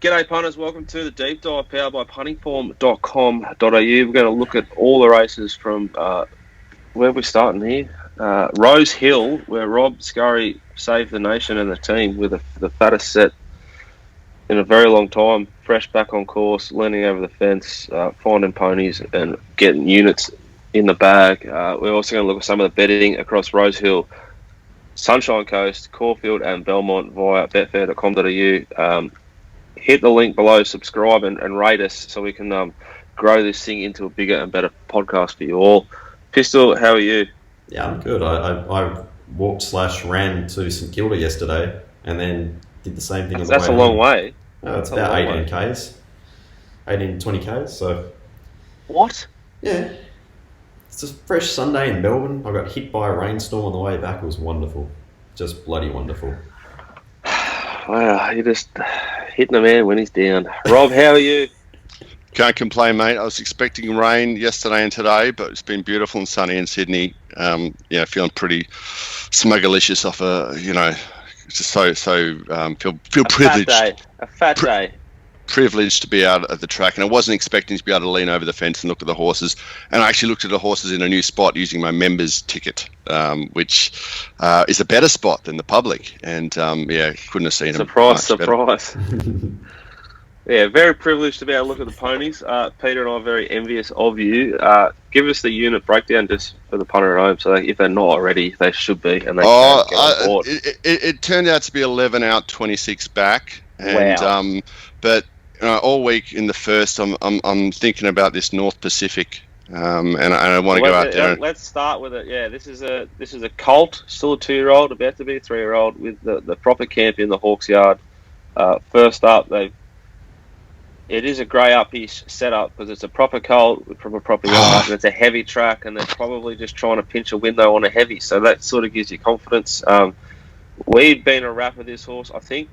G'day punters, welcome to the Deep Dive powered by puntingform.com.au. We're going to look at all the races from, where are we starting here? Rosehill, where Rob Scurry saved the nation and the team with the fattest set in a very long time. Fresh back on course, leaning over the fence, finding ponies and getting units in the bag. We're also going to look at some of the betting across Rosehill, Sunshine Coast, Caulfield and Belmont via betfair.com.au. Hit the link below, subscribe and rate us so we can grow this thing into a bigger and better podcast for you all. Pistol, how are you? Yeah, I'm good. I walked/ran to St Kilda yesterday and then did the same thing on the way. That's a long way. No, it's about 18 Ks. 18, 20 Ks, so... What? Yeah. It's a fresh Sunday in Melbourne. I got hit by a rainstorm on the way back. It was wonderful. Just bloody wonderful. Wow, you're just hitting a man when he's down. Rob, how are you? Can't complain, mate. I was expecting rain yesterday and today, but it's been beautiful and sunny in Sydney. Feeling pretty smuggalicious off just feel privileged. A fat day. Privileged to be out at the track, and I wasn't expecting to be able to lean over the fence and look at the horses. And I actually looked at the horses in a new spot using my members ticket, which is a better spot than the public. And couldn't have seen them. Surprise. Yeah, very privileged to be able to look at the ponies. Peter and I are very envious of you. Give us the unit breakdown just for the punter at home, so if they're not already, they should be, and they can get on board. It turned out to be 11 out, 26 back, and wow. But all week in the first, I'm thinking about this North Pacific, and I want to go out there. Let's start with it. Yeah, this is a colt, still a 2-year-old, about to be a 3-year-old, with the proper camp in the Hawks Yard. First up, it is a grey up-ish setup because it's a proper colt from a proper yard, and it's a heavy track, and they're probably just trying to pinch a window on a heavy, so that sort of gives you confidence. We'd been a wrap of this horse, I think,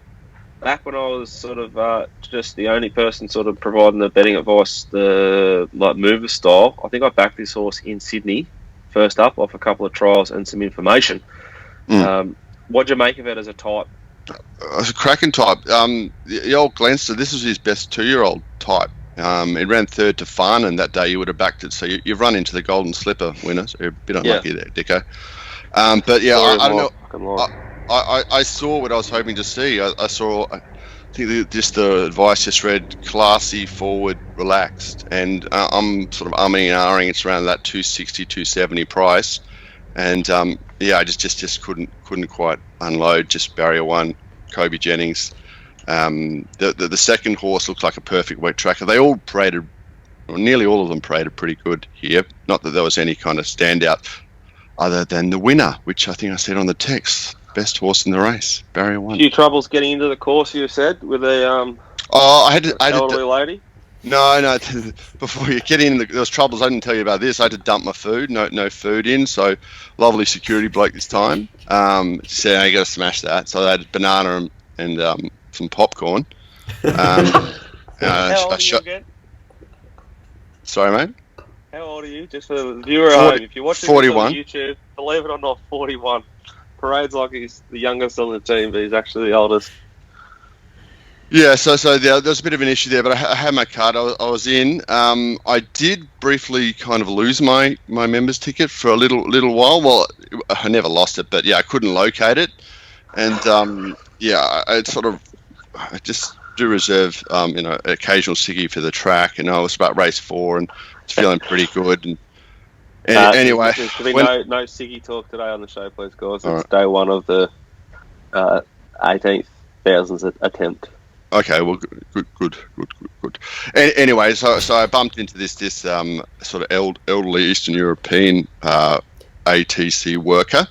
back when I was sort of just the only person sort of providing the betting advice, the mover style. I think I backed this horse in Sydney, first up, off a couple of trials and some information. What'd you make of it as a type? It's a cracking type. The old Glenster, this was his best 2-year-old type. It ran third to Farnan that day. You would have backed it, so you've run into the Golden Slipper winner. So you're a bit unlucky there, Dicko. But yeah, I don't know. I saw what I was hoping to see. I think just the advice just read classy, forward, relaxed, and I'm sort of umming and ahhing. It's around that 260, 270 price, and I just couldn't quite unload. Just barrier one, Kobe Jennings. The second horse looked like a perfect wet tracker. They all paraded, or nearly all of them paraded pretty good here. Not that there was any kind of standout other than the winner, which I think I said on the text. Best horse in the race, barrier one. A few troubles getting into the course, you said, with a elderly lady? No. Before you get in, there was troubles. I didn't tell you about this. I had to dump my food. No food in. So lovely security bloke this time. Said, you got to smash that. So I had banana and some popcorn. How old are you again? Sorry, mate? How old are you? Just for the viewer at home. If you're watching 41. This on YouTube, believe it or not, 41. Parades like he's the youngest on the team, but he's actually the oldest. Yeah, so there's a bit of an issue there, but I had my card. I was in. I did briefly kind of lose my members ticket for a little while. Well, I never lost it, but I couldn't locate it, and I just do reserve occasional ciggy for the track, and I was about race 4 and was feeling pretty good. And anyway, there's to be no Siggy talk today on the show, please, guys. It's day one of the 18,000th attempt. Okay, well, good. Anyway, so I bumped into this sort of elderly Eastern European ATC worker,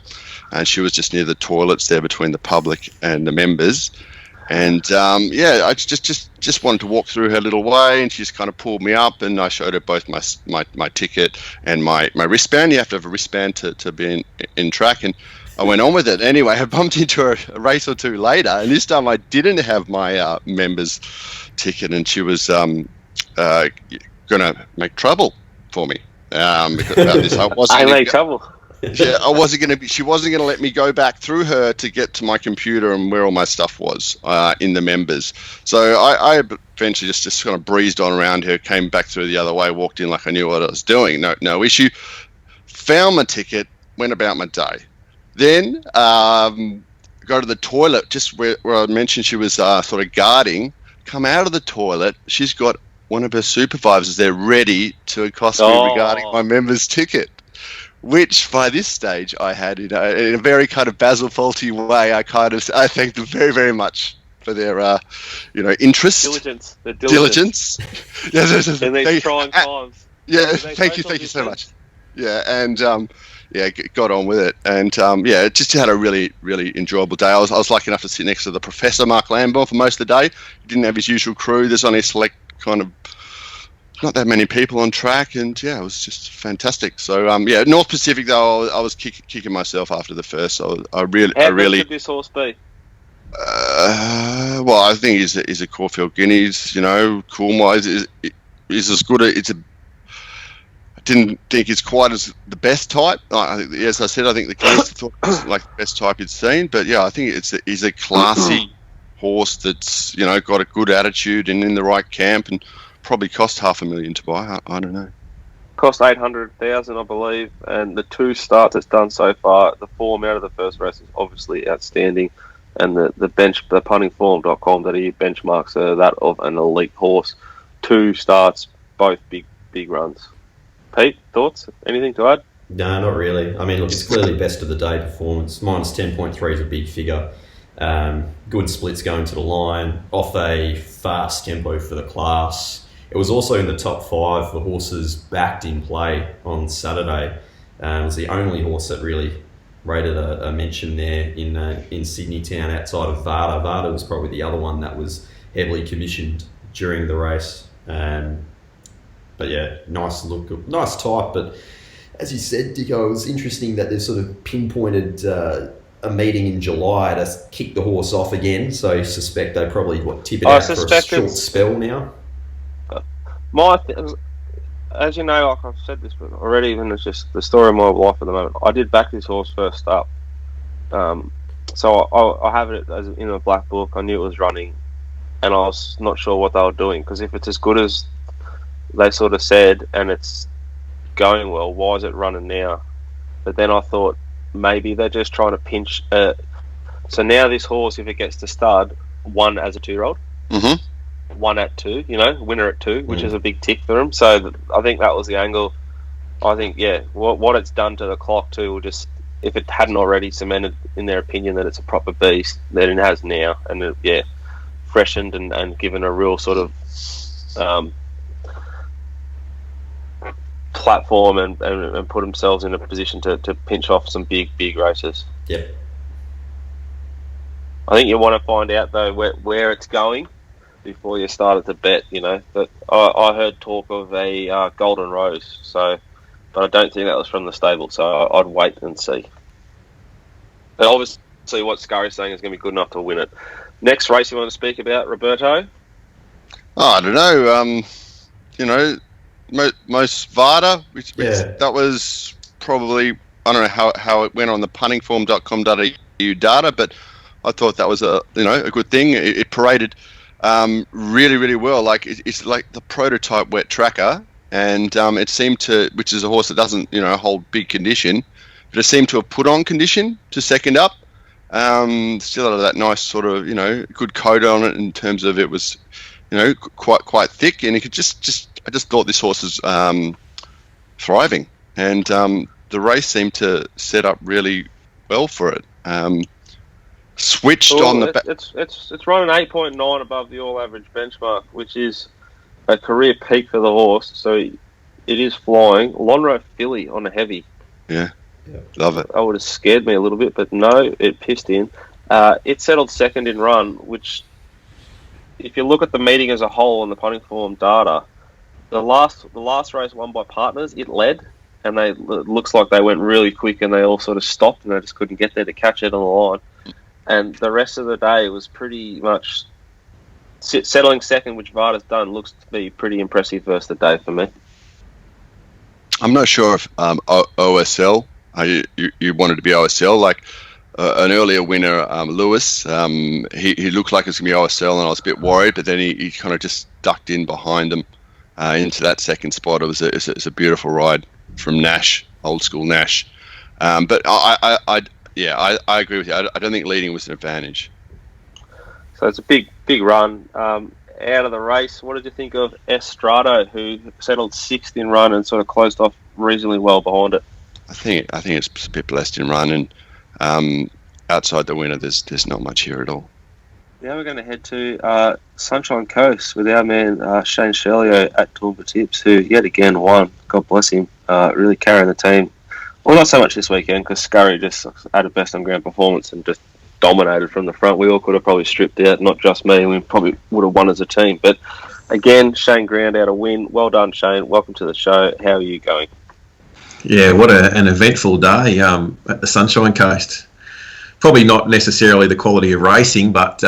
and she was just near the toilets there between the public and the members. And I just wanted to walk through her little way, and she just kind of pulled me up, and I showed her both my ticket and my wristband. You have to have a wristband to be in track, and I went on with it. Anyway, I bumped into her a race or two later, and this time I didn't have my members ticket, and she was going to make trouble for me. Because about this, I wasn't. I make trouble. Yeah, I wasn't going to be. She wasn't going to let me go back through her to get to my computer and where all my stuff was in the members. So I eventually just kind of breezed on around her, came back through the other way, walked in like I knew what I was doing. No issue. Found my ticket, went about my day. Then go to the toilet, just where I mentioned she was sort of guarding. Come out of the toilet, she's got one of her supervisors there ready to accost me regarding my member's ticket. Which by this stage I had in a very kind of Basil Fawlty way. I thanked them very, very much for their interest, diligence. In these trying times. Yeah, thank you so much. Yeah, and got on with it, and just had a really, really enjoyable day. I was lucky enough to sit next to the Professor Mark Lambert for most of the day. He didn't have his usual crew. There's only a select kind of. Not that many people on track, and it was just fantastic. So North Pacific though, I was kicking myself after the first. So I really. How good could this horse be? Well, I think he's a Caulfield Guineas. Cool wise is as good. I didn't think it's quite as the best type. As I said, I think the Guineas thought was like the best type he'd seen. But yeah, I think he's a classy horse that's got a good attitude and in the right camp and. Probably cost $500,000 to buy. I don't know. Cost 800,000, I believe, and the 2 starts it's done so far. The form out of the first race is obviously outstanding, and the puntingform.com.au benchmarks are that of an elite horse. 2 starts, both big runs. Pete, thoughts? Anything to add? No, not really. I mean, look, it's clearly best of the day performance. Minus 10.3 is a big figure. Good splits going to the line, off a fast tempo for the class. It was also in the top 5 for horses backed in play on Saturday. It was the only horse that really rated a mention there in Sydney town outside of Varda. Varda was probably the other one that was heavily commissioned during the race. But yeah, nice look, nice type. But as you said, Dicko, it was interesting that they've sort of pinpointed a meeting in July to kick the horse off again. So I suspect they probably tip it out for a short spell now. As you know, like I've said this already, even it's just the story of my life at the moment. I did back this horse first up, so I have it as in a black book. I knew it was running, and I was not sure what they were doing, because if it's as good as they sort of said and it's going well, why is it running now? But then I thought maybe they're just trying to pinch. So now this horse, if it gets to stud, 1 as a 2-year-old. Mm-hmm. 1 at 2, winner at 2, which is a big tick for them. So I think that was the angle. I think, what it's done to the clock too will just, if it hadn't already cemented in their opinion that it's a proper beast, then it has now, and freshened and given a real sort of platform and put themselves in a position to pinch off some big races. Yep. I think you want to find out though where it's going before you started to bet, But I heard talk of a Golden Rose, but I don't think that was from the stable, so I'd wait and see. And obviously what Scurry's saying is going to be good enough to win it. Next race you want to speak about, Roberto? I don't know. Most Varda, which that was probably, I don't know how it went on the puntingform.com.au data, but I thought that was a good thing. It paraded really, really well. Like it's like the prototype wet tracker, and it seemed to, which is a horse that doesn't hold big condition, but it seemed to have put on condition to second up. Still had that nice sort of good coat on it in terms of it was quite thick, and it could I just thought this horse was thriving, and the race seemed to set up really well for it. Switched on the it's running 8.9 above the all average benchmark, which is a career peak for the horse, so it is flying. Lonhro filly on a heavy. Yeah, love it. That would have scared me a little bit, but no, it pissed in. It settled second in run, which, if you look at the meeting as a whole on the punting form data, the last race won by Partners, it led, and it looks like they went really quick and they all sort of stopped and they just couldn't get there to catch it on the line. And the rest of the day was pretty much settling second, which Varda's done. Looks to be pretty impressive first of the day for me. I'm not sure if OSL you wanted to be OSL. Like an earlier winner, Lewis, he looked like it was going to be OSL, and I was a bit worried, but then he kind of just ducked in behind him into that second spot. It was a beautiful ride from Nash, old school Nash. But I agree with you. I don't think leading was an advantage. So it's a big run. Out of the race, what did you think of Estrado, who settled sixth in run and sort of closed off reasonably well behind it? I think it's a bit blessed in run, and outside the winner, there's not much here at all. Now we're going to head to Sunshine Coast with our man Shane Ciurleo at Toowoomba Tips, who yet again won. God bless him, really carrying the team. Well, not so much this weekend because Scurry just had a best on ground performance and just dominated from the front. We all could have probably stripped out, not just me. We probably would have won as a team. But again, Shane ground out a win. Well done, Shane. Welcome to the show. How are you going? Yeah, what an eventful day at the Sunshine Coast. Probably not necessarily the quality of racing, but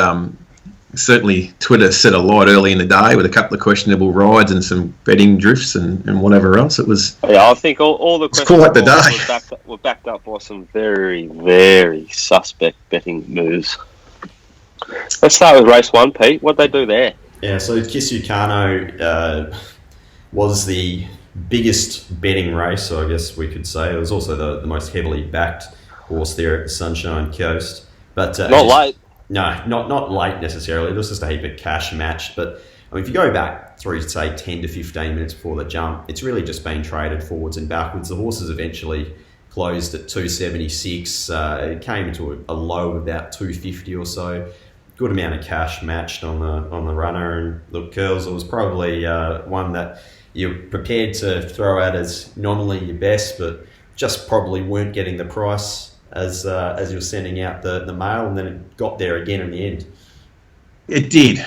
certainly Twitter said a lot early in the day with a couple of questionable rides and some betting drifts and whatever else. It was. Yeah, I think all the questions quite the day. were backed up by some very, very suspect betting moves. Let's start with race one, Pete. What'd they do there? Yeah, so Kisukano was the biggest betting race, so I guess we could say. It was also the most heavily backed horse there at the Sunshine Coast. But not late. No, not late necessarily. It was just a heap of cash match. But I mean, if you go back through, say, 10 to 15 minutes before the jump, it's really just been traded forwards and backwards. The horses eventually closed at 276. It came into a low of about 250 or so. Good amount of cash matched on the runner. And look, Curls, it was probably one that you're prepared to throw out as nominally your best, but just probably weren't getting the price as you're sending out the mail, and then it got there again in the end. It did.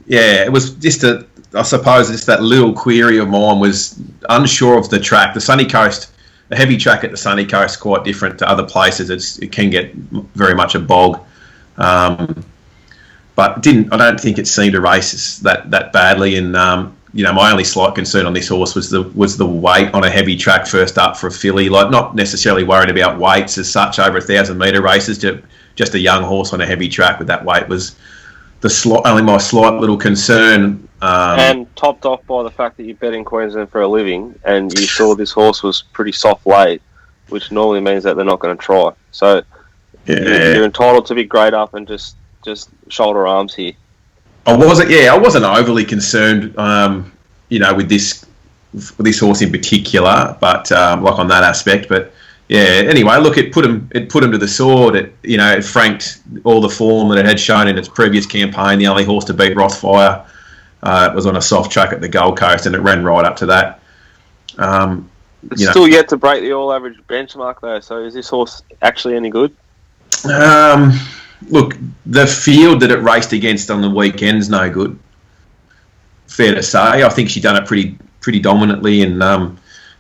It was just I suppose it's that little query of mine was unsure of the track. The Sunny Coast, the heavy track at the Sunny Coast is quite different to other places. It can get very much a bog. But I don't think it seemed to race that badly, and my only slight concern on this horse was the weight on a heavy track first up for a filly. Like, not necessarily worried about weights as such over 1,000-metre races. Just a young horse on a heavy track with that weight was only my slight little concern. And topped off by the fact that you bet in Queensland for a living, and you saw this horse was pretty soft late, which normally means that they're not going to try. So you're entitled to be great up and just shoulder arms here. I wasn't overly concerned, with this horse in particular, but like on that aspect. But yeah, anyway, look, it put him to the sword. It franked all the form that it had shown in its previous campaign. The only horse to beat Rothfire was on a soft track at the Gold Coast, and it ran right up to that. It's still yet to break the all-average benchmark, though. So is this horse actually any good? Look, the field that it raced against on the weekend's no good. Fair to say. I think she done it pretty dominantly, and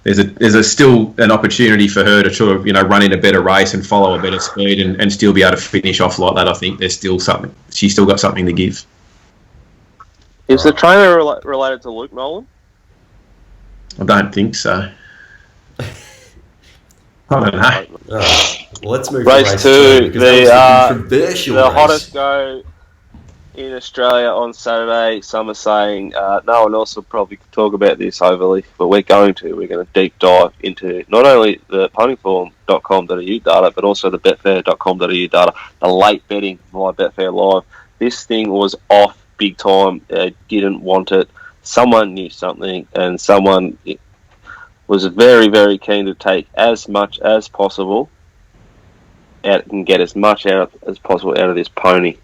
there's still an opportunity for her to sort of run in a better race and follow a better speed and still be able to finish off like that. I think there's still something. She's still got something to give. Is the trainer related to Luke Nolan? I don't think so. I don't know. Well, let's move race to two. The hottest go in Australia on Saturday. Some are saying no one else will probably talk about this overly, but we're going to. We're going to deep dive into not only the puntingform.com.au data, but also the betfair.com.au data, the late betting via Betfair Live. This thing was off big time. Didn't want it. Someone knew something, and someone was very, very keen to take as much as possible out and get as much out as possible out of this pony.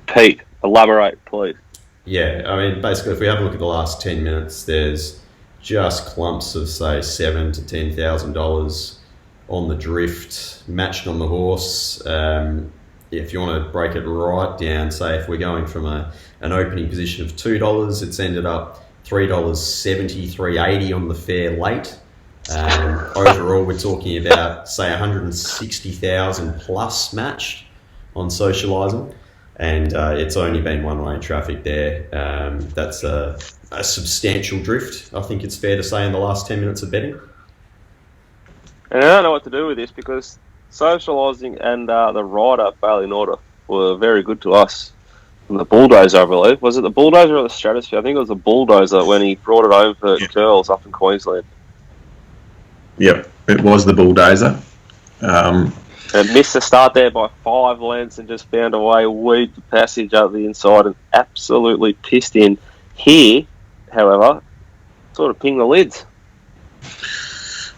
Pete, elaborate, please. Yeah, I mean, basically, if we have a look at the last 10 minutes, there's just clumps of, say, $7,000 to $10,000 on the drift, matched on the horse. If you want to break it right down, say if we're going from an opening position of $2, it's ended up $3.70, $3.80 on the fair late. Overall, we're talking about, say, 160,000 plus matched on Socialising, and it's only been one-way traffic there. That's a substantial drift, I think it's fair to say, in the last 10 minutes of betting. And I don't know what to do with this because Socialising and the rider, Bailey Norder, were very good to us. And the Bulldozer, I believe. Was it the Bulldozer or the Stratosphere? I think it was the Bulldozer when he brought it home for curls up in Queensland. Yep, it was the Bulldozer. And missed the start there by 5 lengths and just found a way, weaved the passage up the inside and absolutely pissed in. Here, however, sort of pinged the lids.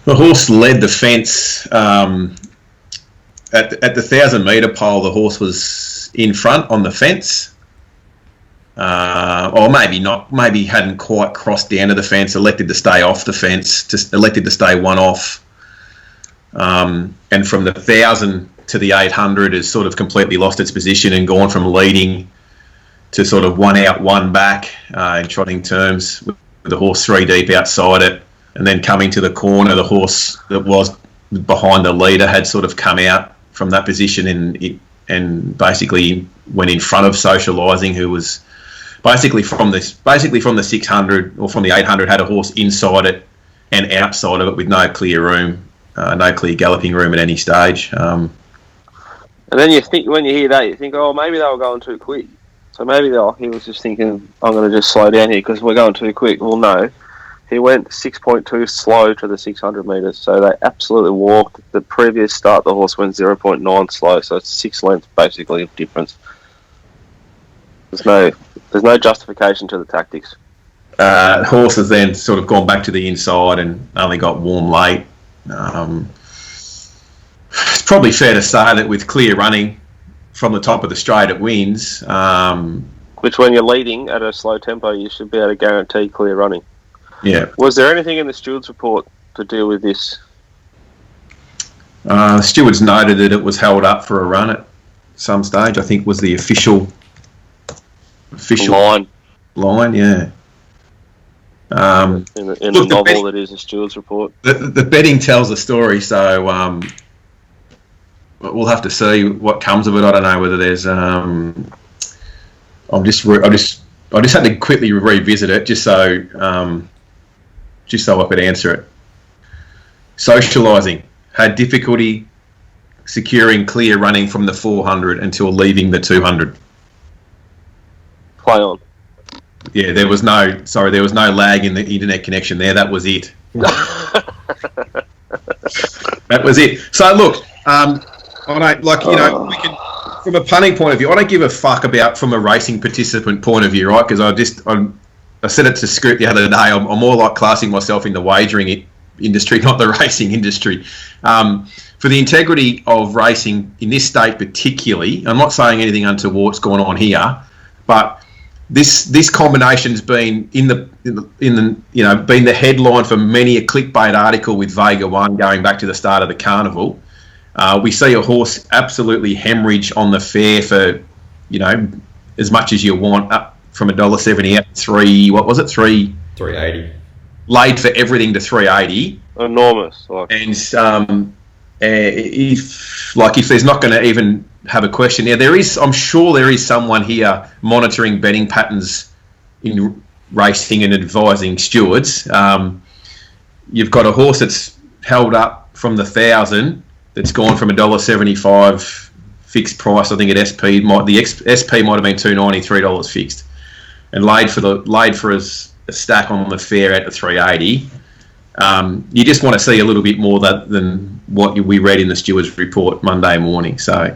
The horse led the fence at the 1,000-metre pole. The horse was in front on the fence, or maybe not. Maybe hadn't quite crossed the end of the fence. Elected to stay off the fence. Just elected to stay one off. And from the 1,000 to the 800 has sort of completely lost its position and gone from leading to sort of one out, one back in trotting terms, with the horse 3 deep outside it. And then coming to the corner, the horse that was behind the leader had sort of come out from that position and basically went in front of Socialising, who was basically from the 600 or from the 800 had a horse inside it and outside of it with no clear room. No clear galloping room at any stage. And then you think, when you hear that, you think, oh, maybe they were going too quick. So maybe he was just thinking, I'm going to just slow down here because we're going too quick. Well, no. He went 6.2 slow to the 600 metres. So they absolutely walked. The previous start, the horse went 0.9 slow. So it's 6 lengths basically of difference. There's no justification to the tactics. Horse has then sort of gone back to the inside and only got warm late. It's probably fair to say that with clear running from the top of the straight, it wins. Which, when you're leading at a slow tempo, you should be able to guarantee clear running. Yeah. Was there anything in the Stewards report to deal with this? Stewards noted that it was held up for a run at some stage. I think was the official line. Yeah. In the novel that is a Stewards report. The betting tells the story, so we'll have to see what comes of it. I don't know whether there's. I just had to quickly revisit it just so I could answer it. Socialising had difficulty securing clear running from the 400 until leaving the 200. Play on. Yeah, there was no lag in the internet connection there. That was it. That was it. So look, I don't we can, from a punting point of view, I don't give a fuck about from a racing participant point of view, right? Because I said it to Scoot the other day. I'm more like classing myself in the wagering industry, not the racing industry. For the integrity of racing in this state, particularly, I'm not saying anything untoward's going on here, but this combination's been been the headline for many a clickbait article with Vega One going back to the start of the carnival. We see a horse absolutely hemorrhage on the fair for, as much as you want, up from $1.70 up to $380. Laid for everything to $380. Enormous. And if there's not going to even have a question there, I'm sure there is someone here monitoring betting patterns in racing and advising stewards. You've got a horse that's held up from the 1,000 that's gone from $1.75 fixed price. I think at SP SP might have been $2.90, $3 fixed, and laid for a stack on the fair at the $380. You just want to see a little bit more than what we read in the Stewards report Monday morning. So,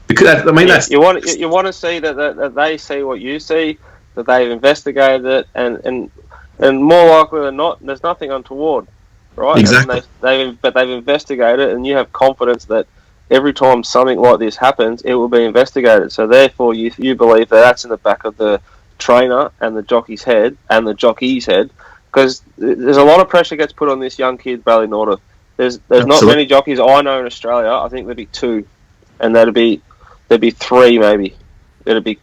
because that's you want to see that they see what you see, that they've investigated it, and more likely than not, there's nothing untoward, right? Exactly. But they've investigated it, and you have confidence that every time something like this happens, it will be investigated. So therefore, you believe that that's in the back of the trainer and the jockey's head and the jockey's head. Because there's a lot of pressure gets put on this young kid, Bailey Norder. There's not many jockeys I know in Australia. I think there'd be 2, and there'd be 3 maybe. There'd be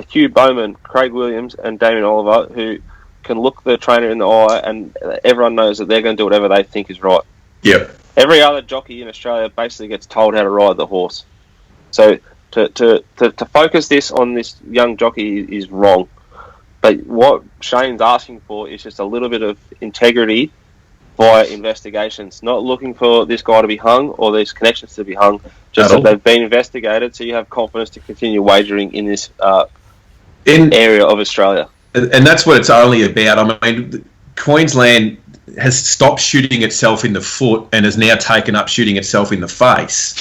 Hugh Bowman, Craig Williams, and Damien Oliver, who can look the trainer in the eye, and everyone knows that they're going to do whatever they think is right. Yeah. Every other jockey in Australia basically gets told how to ride the horse. So to focus this on this young jockey is wrong. But what Shane's asking for is just a little bit of integrity via investigations, not looking for this guy to be hung or these connections to be hung, just that they've been investigated so you have confidence to continue wagering in this area of Australia. And that's what it's only about. I mean, Queensland has stopped shooting itself in the foot and has now taken up shooting itself in the face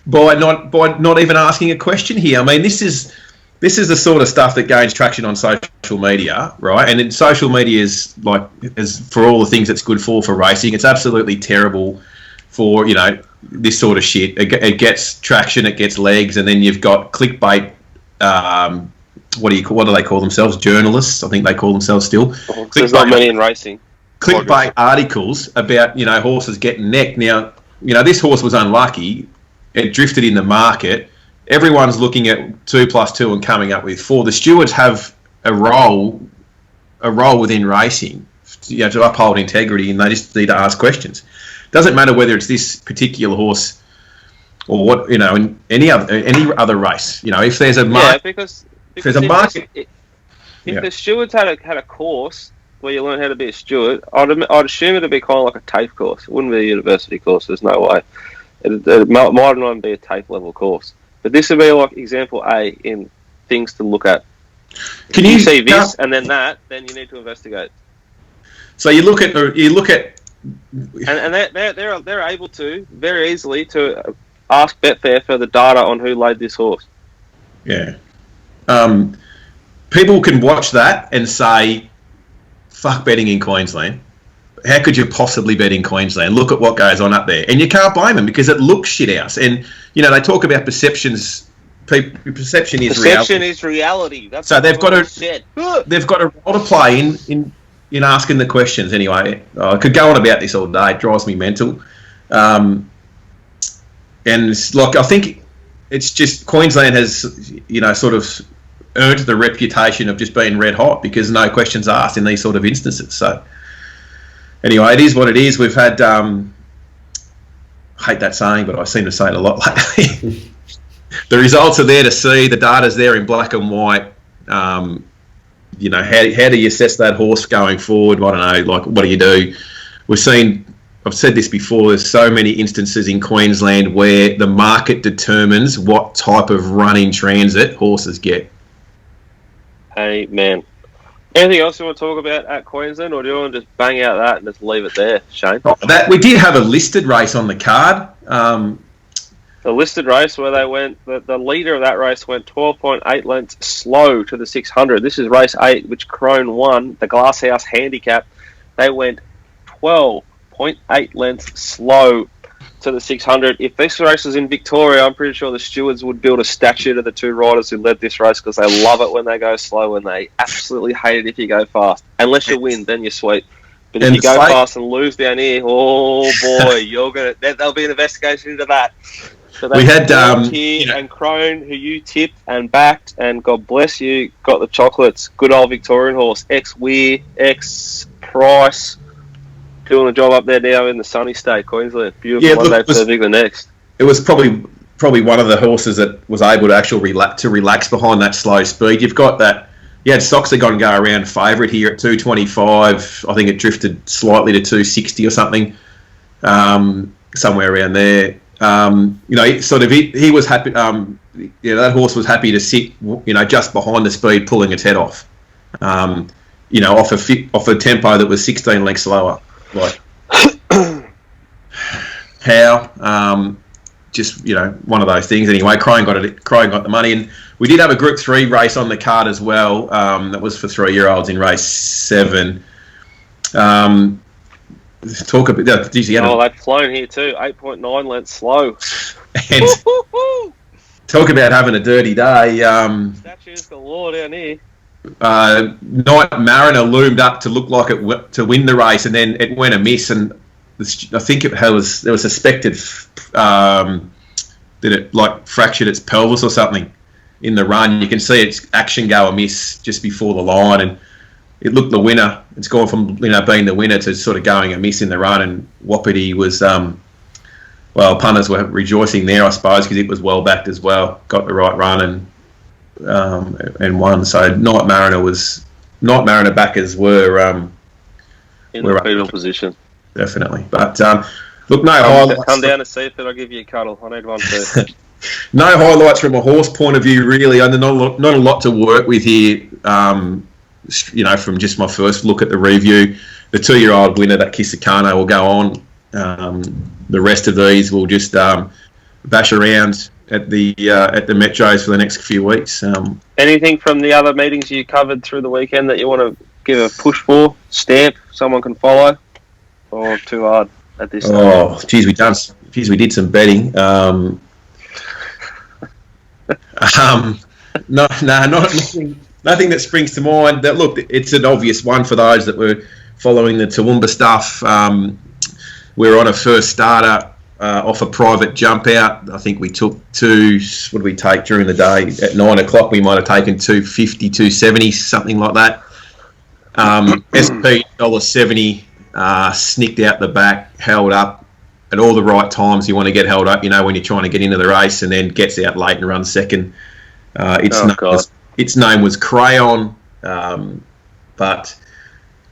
by not even asking a question here. I mean, this is the sort of stuff that gains traction on social media, right? And then social media is for all the things it's good for racing. It's absolutely terrible for, this sort of shit. It gets traction, it gets legs, and then you've got clickbait. What do they call themselves? Journalists, I think they call themselves still. There's not many in racing. Clickbait articles about horses getting necked. Now, this horse was unlucky. It drifted in the market. Everyone's looking at 2 + 2 and coming up with 4. The stewards have a role within racing, to uphold integrity, and they just need to ask questions. Doesn't matter whether it's this particular horse or what, in any other race. If there's a market, because if there's a market, if the stewards had a course where you learn how to be a steward, I'd assume it'd be kind of like a TAFE course. It wouldn't be a university course. There's no way. It might not even be a TAFE level course. But this would be like example A in things to look at. Can you see this and then that? Then you need to investigate. So you look at, and they're able to very easily to ask Betfair for the data on who laid this horse. Yeah. People can watch that and say, "Fuck betting in Queensland." How could you possibly bet in Queensland? Look at what goes on up there. And you can't blame them because it looks shit house. And, they talk about perceptions. Perception is reality. That's so they've got a role to play in asking the questions anyway. I could go on about this all day. It drives me mental. And it's like, I think it's just Queensland has, sort of earned the reputation of just being red hot because no questions asked in these sort of instances. So, anyway, it is what it is. We've had, I hate that saying, but I seem to say it a lot lately. The results are there to see. The data's there in black and white. How do you assess that horse going forward? I don't know, what do you do? I've said this before, there's so many instances in Queensland where the market determines what type of run in transit horses get. Hey, man. Anything else you want to talk about at Queensland, or do you want to just bang out that and just leave it there, Shane? We did have a listed race on the card. The listed race where they went, the leader of that race went 12.8 lengths slow to the 600. This is race 8, which Crone won, the Glasshouse Handicap. They went 12.8 lengths slow to the 600. If this race was in Victoria, I'm pretty sure the stewards would build a statue to the 2 riders who led this race because they love it when they go slow and they absolutely hate it if you go fast. Unless you win, then you're sweet. But if you go fast and lose down here, oh boy, there'll be an investigation into that. So we had and Crone, who you tipped and backed, and God bless you, got the chocolates. Good old Victorian horse, ex-Weir, ex-Price, doing a job up there now in the sunny state, Queensland. Beautiful one day for the next. It was probably one of the horses that was able to actually relax behind that slow speed. You've got that. You had Soxagon go around favourite here at 225. I think it drifted slightly to 260 or something, somewhere around there. He was happy. That horse was happy to sit, just behind the speed, pulling its head off. Off a tempo that was 16 lengths slower. Like how? Just one of those things. Anyway, Crone got the money, and we did have a Group 3 race on the card as well. That was for 3-year-olds in race 7. Talk a bit. They've flown here too. 8.9 lengths slow. And talk about having a dirty day. Statues galore down here. Night Mariner loomed up to look like to win the race, and then it went amiss. And I think there was suspected that it fractured its pelvis or something in the run. You can see its action go amiss just before the line, and it looked the winner. It's gone from being the winner to sort of going amiss in the run, and Wapiti was punters were rejoicing there, I suppose, because it was well backed as well. Got the right run and won. So Night Mariner backers were in the fetal position. Definitely. But look, no highlights. Come down to Seaford, I'll give you a cuddle. I need one too. No highlights from a horse point of view, really. And not a lot to work with here. From just my first look at the review, the 2-year-old winner, that Kisakano, will go on. The rest of these will just bash around at the metros for the next few weeks. Anything from the other meetings you covered through the weekend that you want to give a push for? Stamp, someone can follow, or too hard at this stage? Oh, we did some betting. Nothing that springs to mind. Look, it's an obvious one for those that were following the Toowoomba stuff. We're on a first starter off a private jump out. I think we took what did we take during the day? At 9 o'clock, we might have taken 250, 270, something like that. SP $1.70, snicked out the back, held up at all the right times. You want to get held up, when you're trying to get into the race, and then gets out late and runs second. Its name was Crayon, but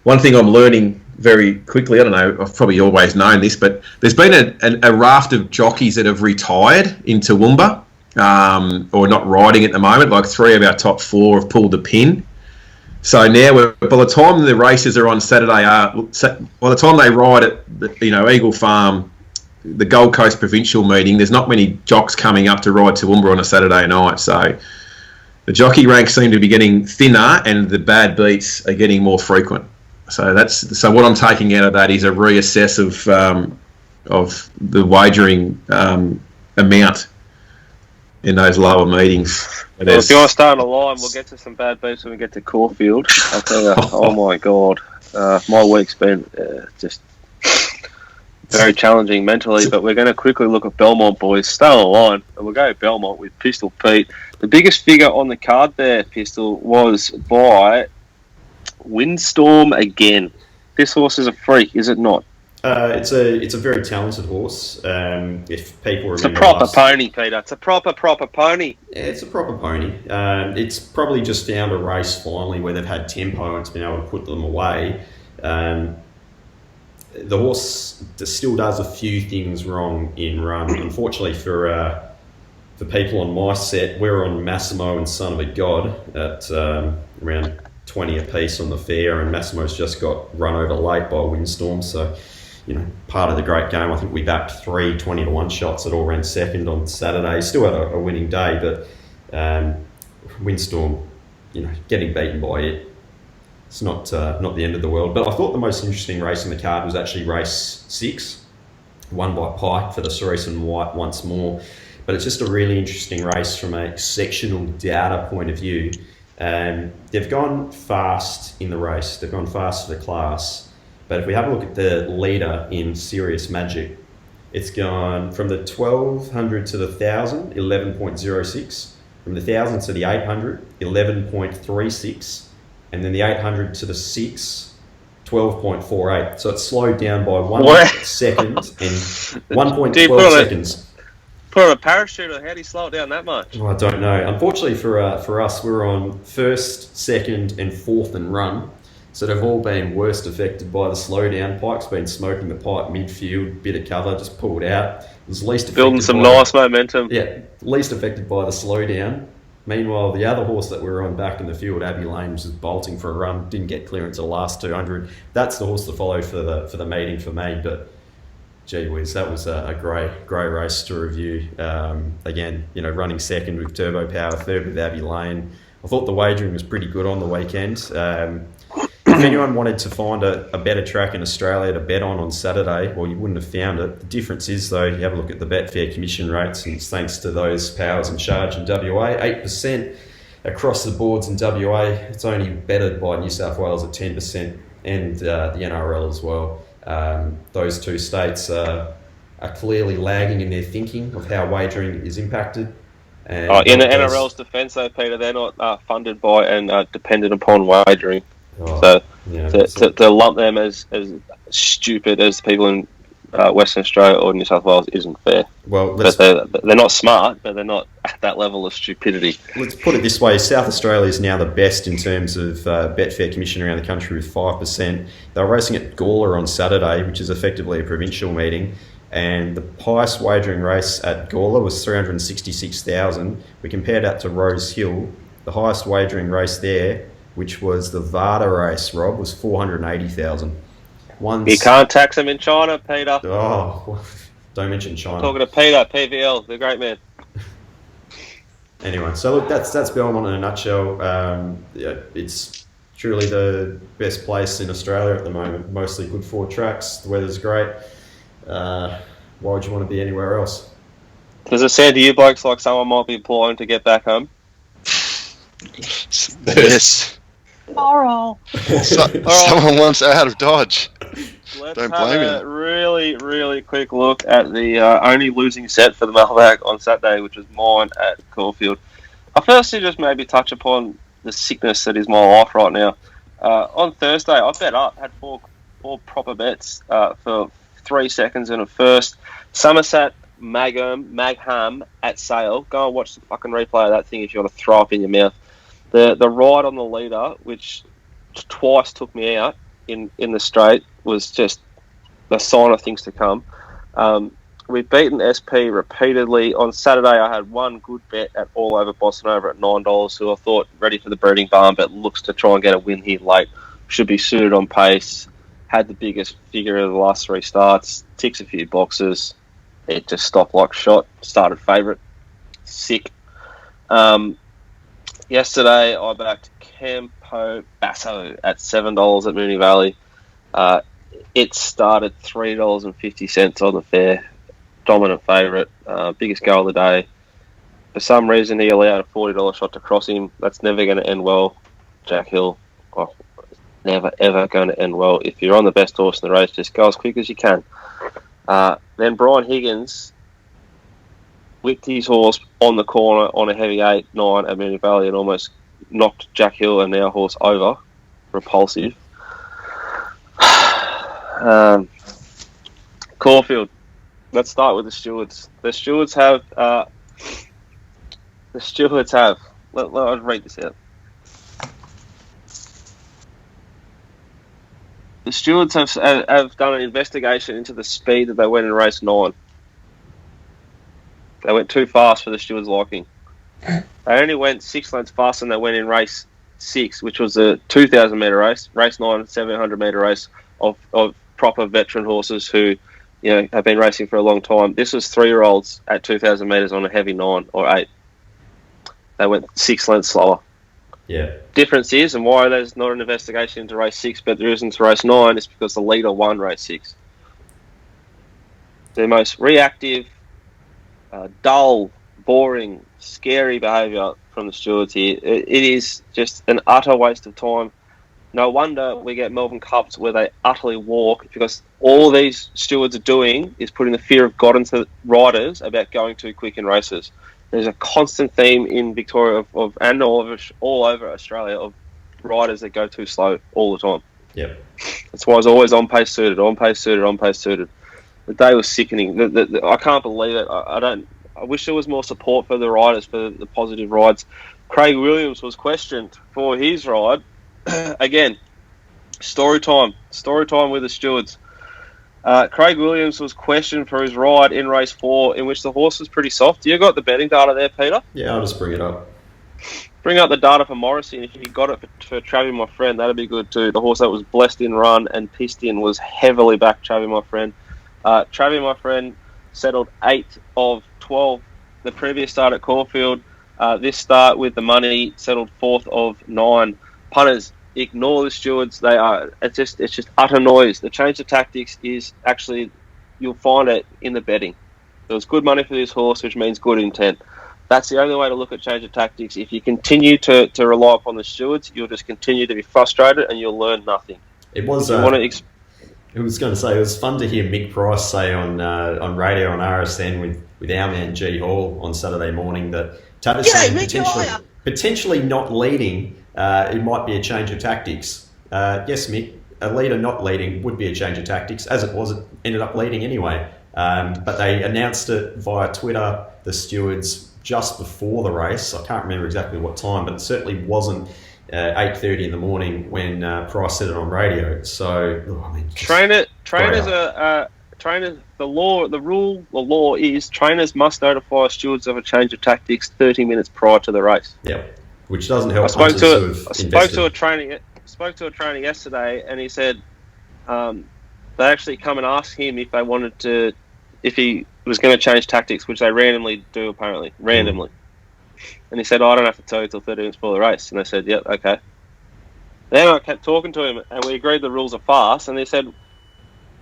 one thing I'm learning very quickly, I don't know, I've probably always known this, but there's been a raft of jockeys that have retired in Toowoomba, or not riding at the moment. Like 3 of our top 4 have pulled the pin. So now, by the time the races are on Saturday, by the time they ride at Eagle Farm, the Gold Coast Provincial meeting, there's not many jocks coming up to ride Toowoomba on a Saturday night. So the jockey ranks seem to be getting thinner, and the bad beats are getting more frequent. So what I'm taking out of that is a reassess of the wagering amount in those lower meetings. Well, if you want to start on a line, we'll get to some bad beats when we get to Caulfield. I'll tell you, oh my God, my week's been just very challenging mentally, but we're going to quickly look at Belmont, boys. Stay on the line, and we'll go Belmont with Pistol Pete. The biggest figure on the card there, Pistol, was by Windstorm again. This horse is a freak, is it not? It's a very talented horse. If people remember, it's a proper pony, Peter. It's a proper pony. Yeah, it's a proper pony. It's probably just found a race finally where they've had tempo and it's been able to put them away. The horse still does a few things wrong in run. Unfortunately for people on my set, we're on Massimo and Son of a God at around 20 apiece on the fair, and Massimo's just got run over late by Windstorm. So, part of the great game. I think we backed 3 20-1 shots that all ran second on Saturday. Still had a winning day, but Windstorm, getting beaten by it, it's not the end of the world. But I thought the most interesting race in the card was actually race 6, won by Pike for the Cerise and White once more. But it's just a really interesting race from a sectional data point of view. They've gone fast in the race. They've gone fast for the class. But if we have a look at the leader in Serious Magic, it's gone from the 1200 to the 1000, 11.06. From the 1000 to the 800, 11.36. And then the 800 to the 6, 12.48. So it's slowed down by 1 second and 1.12 seconds. Put on a parachute, or how do you slow it down that much? Well, I don't know. Unfortunately for us, we're on first, second, and fourth and run. So they've all been worst affected by the slowdown. Pike's been smoking the pipe midfield, bit of cover, just pulled out. It was least affected building some nice momentum. Yeah, least affected by the slowdown. Meanwhile, the other horse that we were on back in the field, Abbey Lane, was just bolting for a run, didn't get clearance at the last 200. That's the horse to follow for the meeting for me. But gee whiz, that was a grey race to review. Again, running second with Turbo Power, third with Abbey Lane. I thought the wagering was pretty good on the weekend. If anyone wanted to find a better track in Australia to bet on Saturday, well, you wouldn't have found it. The difference is, though, you have a look at the Betfair commission rates, and it's thanks to those powers in charge in WA, 8% across the boards in WA. It's only bettered by New South Wales at 10%, and the NRL as well. Those two states are clearly lagging in their thinking of how wagering is impacted. And in the NRL's defence, though, Peter, they're not funded by and dependent upon wagering. To lump them as stupid as people in Western Australia or New South Wales isn't fair. Well, but they're not smart, but they're not at that level of stupidity. Let's put it this way. South Australia is now the best in terms of Betfair commission around the country with 5%. They were racing at Gawler on Saturday, which is effectively a provincial meeting, and the highest wagering race at Gawler was 366,000. We compared that to Rosehill. The highest wagering race there, which was the Vada race, Rob, was 480,000. You can't tax them in China, Peter. Oh, don't mention China. Talking to Peter, PVL, the great man. Anyway, so look, that's Belmont in a nutshell. It's truly the best place in Australia at the moment. Mostly good for tracks. The weather's great. Why would you want to be anywhere else? Does it sound to you blokes like someone might be applying to get back home? Yes. Moral. Someone wants out of Dodge. Let's Don't blame have a him. really, really quick look at the only losing set for the mailbag on Saturday, which was mine at Caulfield. I firstly just maybe touch upon the sickness that is my life right now. On Thursday, I bet up, had four proper bets for 3 seconds in a first. Somerset Magham at Sale. Go and watch the fucking replay of that thing if you want to throw up in your mouth. The ride on the leader, which twice took me out in the straight, was just a sign of things to come. We've beaten SP repeatedly. On Saturday, I had one good bet at All Over Boston over at $9, who I thought ready for the breeding barn, but looks to try and get a win here late. Should be suited on pace. Had the biggest figure of the last 3 starts. Ticks a few boxes. It just stopped like shot. Started favourite. Sick. Yesterday, I backed Campo Basso at $7 at Moonee Valley. It started $3.50 on the fair. Dominant favourite. Biggest goal of the day. For some reason, he allowed a $40 shot to cross him. That's never going to end well. Jack Hill. Oh, never, ever going to end well. If you're on the best horse in the race, just go as quick as you can. Then Brian Higgins whipped his horse on the corner on a heavy 8-9 at Moonee Valley and almost knocked Jack Hill and our horse over. Repulsive. Caulfield. Let's start with the Stewards. The Stewards have. I'll read this out. The Stewards have done an investigation into the speed that they went in race 9. They went too fast for the Stewards' liking. They only went 6 lengths faster than they went in race 6, which was a 2,000 metre race. Race 9, 700 metre race of proper veteran horses who, have been racing for a long time. This was 3-year-olds at 2,000 metres on a heavy 9 or 8. They went 6 lengths slower. Yeah. Difference is, and why there's not an investigation into race 6, but there is into race 9, is because the leader won race 6. The most reactive, dull, boring, scary behaviour from the stewards here. It is just an utter waste of time. No wonder we get Melbourne Cups where they utterly walk, because all these stewards are doing is putting the fear of God into riders about going too quick in races. There's a constant theme in Victoria and all over Australia of riders that go too slow all the time. Yep. That's why it's always on pace suited. The day was sickening. I can't believe it. I wish there was more support for the riders for the positive rides. Craig Williams was questioned for his ride. Again, story time with the stewards. Craig Williams was questioned for his ride in race 4, in which the horse was pretty soft. You got the betting data there, Peter? Yeah, I'll just bring it up. Bring up the data for Morrissey, and if you got it for Travie, my friend, that'd be good too. The horse that was blessed in run and pissed in was heavily backed, Travie, my friend. Travie, my friend, settled 8 of 12 the previous start at Caulfield. This start with the money settled 4th of 9. Punters, ignore the stewards. It's just utter noise. The change of tactics is actually, you'll find it in the betting. There was good money for this horse, which means good intent. That's the only way to look at change of tactics. If you continue to rely upon the stewards, you'll just continue to be frustrated and you'll learn nothing. It was. I was going to say, it was fun to hear Mick Price say on radio on RSN with our man G Hall on Saturday morning that Tavis potentially not leading. It might be a change of tactics. Yes, Mick, a leader not leading would be a change of tactics. As it was, it ended up leading anyway. But they announced it via Twitter, the Stewards, just before the race. I can't remember exactly what time, but it certainly wasn't 8:30 in the morning when Price said it on radio. So, the law is trainers must notify stewards of a change of tactics 30 minutes prior to the race. Yeah, which doesn't help. I spoke to a trainer yesterday, and he said they actually come and ask him if he was going to change tactics, which they randomly do apparently, randomly. And he said, I don't have to tell you till 30 minutes before the race. And they said, yep, okay. Then I kept talking to him, and we agreed the rules are fast. And I said,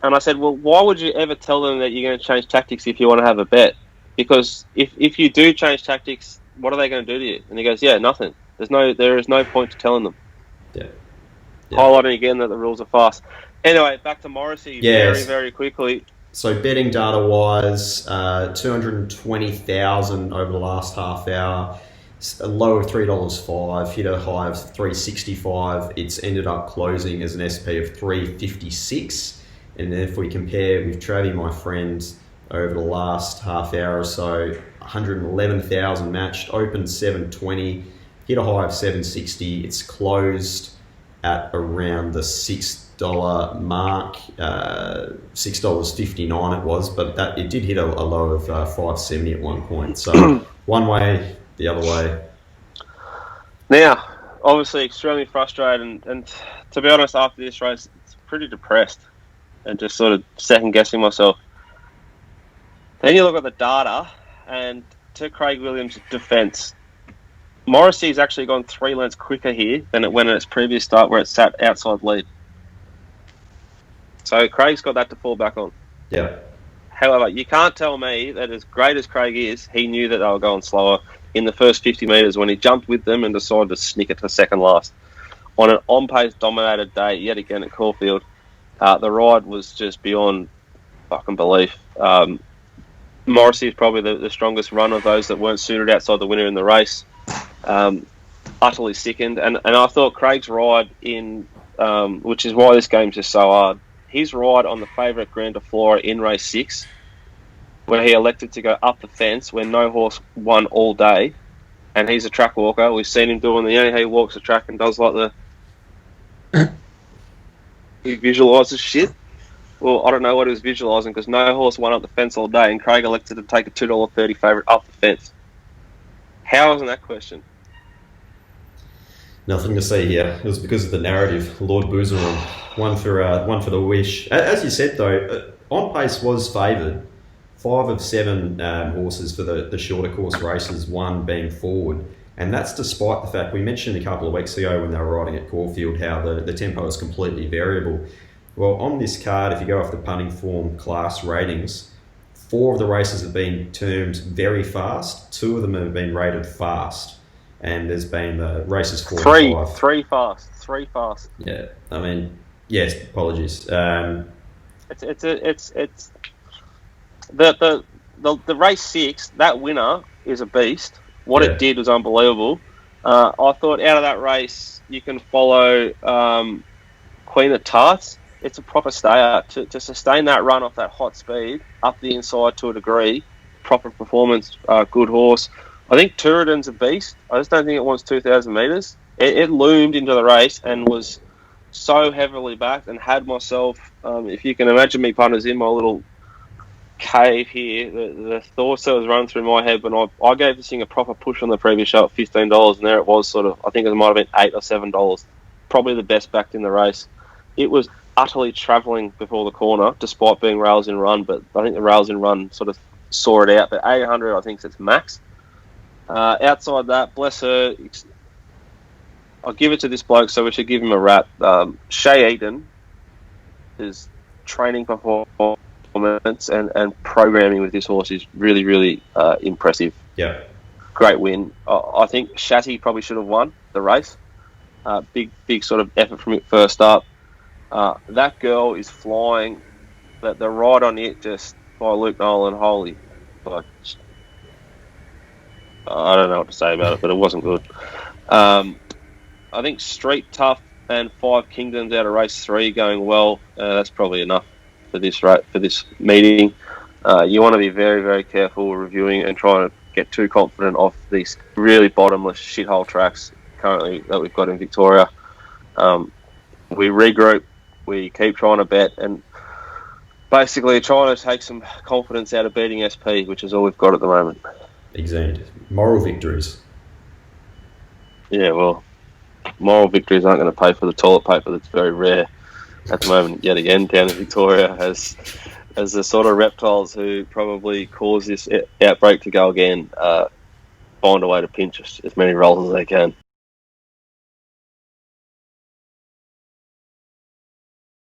well, why would you ever tell them that you're going to change tactics if you want to have a bet? Because if you do change tactics, what are they going to do to you? And he goes, yeah, nothing. There is no point to telling them. Yeah. Highlighting again that the rules are fast. Anyway, back to Morrissey very, very quickly. So betting data-wise, 220,000 over the last half hour, a low of $3.05, hit a high of $3.65. It's ended up closing as an SP of $3.56. And then if we compare with Travie, my friend, over the last half hour or so, 111,000 matched, opened 720, hit a high of 760. It's closed at around the $6 mark, $6.59 it was, but it did hit a low of $5.70 at one point. So one way, the other way. Now, obviously extremely frustrated, and to be honest, after this race, it's pretty depressed and just sort of second guessing myself. Then you look at the data, and to Craig Williams' defence, Morrissey's actually gone 3 lengths quicker here than it went in its previous start where it sat outside lead. So Craig's got that to fall back on. Yeah. However, you can't tell me that as great as Craig is, he knew that they were going slower in the first 50 metres when he jumped with them and decided to snick it to second last. On an on-pace dominated day, yet again at Caulfield, the ride was just beyond fucking belief. Morrissey is probably the strongest run of those that weren't suited outside the winner in the race. Utterly sickened. And I thought Craig's ride in, which is why this game's just so hard, his ride on the favourite Grand Flora in race 6, where he elected to go up the fence when no horse won all day, and he's a track walker. We've seen him doing he walks the track and does like he visualises shit. Well, I don't know what he was visualising because no horse won up the fence all day, and Craig elected to take a $2.30 favourite up the fence. How isn't that question? Nothing to see here. It was because of the narrative. Lord Boozeron, one for the wish. As you said though, on pace was favoured. 5 of 7 horses for the shorter course races, 1 being forward, and that's despite the fact we mentioned a couple of weeks ago when they were riding at Caulfield how the tempo is completely variable. Well, on this card, if you go off the punting form class ratings, 4 of the races have been termed very fast. 2 of them have been rated fast. And there's been the races 4 and 5. 3 fast. Yeah, I mean, yes. Apologies. It's the race 6. That winner is a beast. What it did was unbelievable. I thought out of that race you can follow Queen of Tarts. It's a proper stayer to sustain that run off that hot speed up the inside to a degree. Proper performance, good horse. I think Turidan's a beast. I just don't think it wants 2,000 metres. It loomed into the race and was so heavily backed and had myself, if you can imagine me punters in my little cave here, the thoughts that was running through my head when I gave this thing a proper push on the previous show at $15, and there it was sort of, I think it might have been $8 or $7. Probably the best backed in the race. It was utterly travelling before the corner despite being rails in run, but I think the rails in run sort of saw it out. But 800, I think, is its max. Outside that, bless her, I'll give it to this bloke, so we should give him a rap. Shay Eden, his training performance and programming with this horse is really, really impressive. Yeah. Great win. I think Shatty probably should have won the race. Big sort of effort from it first up. That girl is flying. The ride on it just by Luke Nolan, holy, like, I don't know what to say about it, but it wasn't good. I think Street Tough and 5 Kingdoms out of race 3 going well. That's probably enough for this meeting. You want to be very, very careful reviewing and trying to get too confident off these really bottomless shithole tracks currently that we've got in Victoria. We regroup, we keep trying to bet, and basically trying to take some confidence out of beating SP, which is all we've got at the moment. Exactly. Moral victories. Yeah, well, moral victories aren't going to pay for the toilet paper that's very rare at the moment yet again down in Victoria, as the sort of reptiles who probably caused this outbreak to go again find a way to pinch as many rolls as they can.